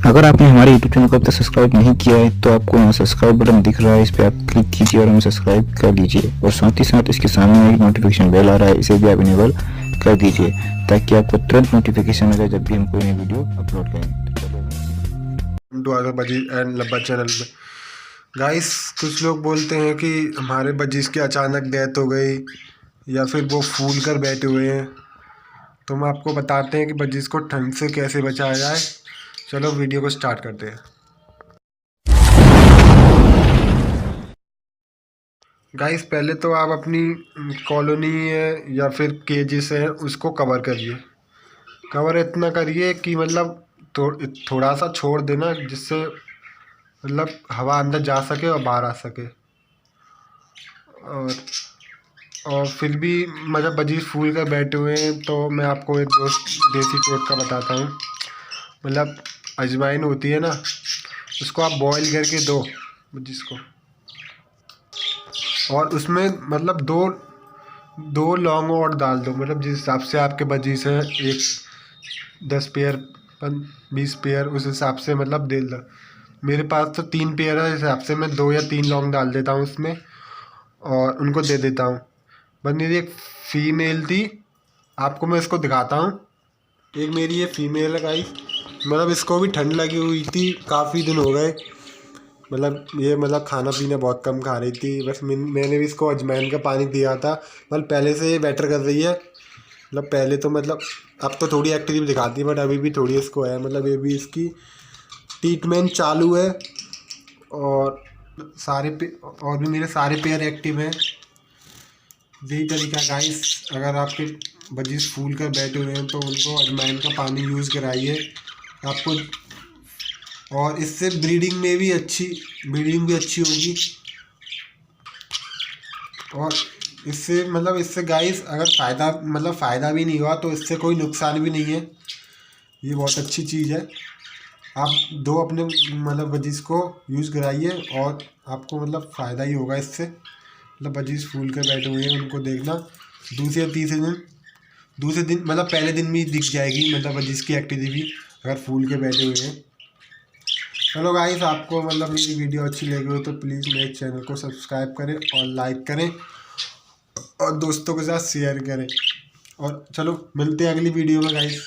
अगर आपने हमारे यूट्यूब चैनल को अब तक सब्सक्राइब नहीं किया है तो आपको यहाँ सब्सक्राइब बटन दिख रहा है, इस पर आप क्लिक कीजिए और हमें सब्सक्राइब कर लीजिए। और साथ ही साथ इसके सामने एक नोटिफिकेशन बेल आ रहा है, इसे भी आप इनेबल कर दीजिए ताकि आपको तुरंत नोटिफिकेशन मिले जब भी हम कोई नई वीडियो अपलोड करें। टू आवर बजीज एंड लब्बा चैनल में गाइस, कुछ लोग बोलते हैं कि हमारे बजीज की अचानक डेथ हो गई या फिर वो फूल कर बैठे हुए हैं। तो हम आपको बताते हैं कि बजीज को ठंड से कैसे बचाया जाए। चलो वीडियो को स्टार्ट करते हैं। गाइस, पहले तो आप अपनी कॉलोनी है या फिर केजेस है उसको कवर करिए। कवर इतना करिए कि मतलब थोड़ा सा छोड़ देना, जिससे मतलब हवा अंदर जा सके और बाहर आ सके। और फिर भी मतलब बजीज फूल कर बैठे हुए हैं तो मैं आपको एक दोस्त देसी टोटका बताता हूँ। मतलब अजवाइन होती है ना, उसको आप बॉईल करके दो बजीज को, और उसमें मतलब दो दो लौंग और डाल दो। मतलब जिस हिसाब से आपके बजीज हैं, एक 10 पेयर 20 पेयर, उस हिसाब से मतलब दे दो। मेरे पास तो 3 पेयर है, इस हिसाब से मैं 2 या 3 लौंग डाल देता हूँ उसमें और उनको दे देता हूँ। बस मेरी एक फ़ीमेल थी, आपको मैं इसको दिखाता हूँ। एक मेरी ये फ़ीमेल है गाइस, मतलब इसको भी ठंड लगी हुई थी, काफ़ी दिन हो गए। मतलब ये मतलब खाना पीना बहुत कम खा रही थी। बस मैंने भी इसको अजवाइन का पानी दिया था। मतलब पहले से ये बेटर कर रही है। मतलब पहले तो मतलब अब तो थोड़ी एक्टिव दिखाती है, बट अभी भी थोड़ी इसको है। मतलब ये भी इसकी ट्रीटमेंट चालू है और और भी मेरे सारे पेयर एक्टिव हैं। यही तरीका गाइस, अगर आपके बजीज फूल कर बैठे हुए हैं तो उनको अजवाइन का पानी यूज़ कराइए आपको। और इससे ब्रीडिंग भी अच्छी होगी। और इससे गाइस अगर फ़ायदा भी नहीं हुआ तो इससे कोई नुकसान भी नहीं है। ये बहुत अच्छी चीज़ है। आप दो अपने मतलब बजीज को यूज़ कराइए और आपको मतलब फ़ायदा ही होगा इससे। मतलब बजीज फूल कर बैठे हुए हैं उनको देखना, दूसरे दिन मतलब पहले दिन में दिख जाएगी मतलब बजीज की एक्टिविटी अगर फूल के बैठे हुए हैं। चलो गाइस, आपको मतलब मेरी वीडियो अच्छी लगी हो तो प्लीज़ मेरे चैनल को सब्सक्राइब करें और लाइक करें और दोस्तों के साथ शेयर करें। और चलो मिलते हैं अगली वीडियो में गाइस।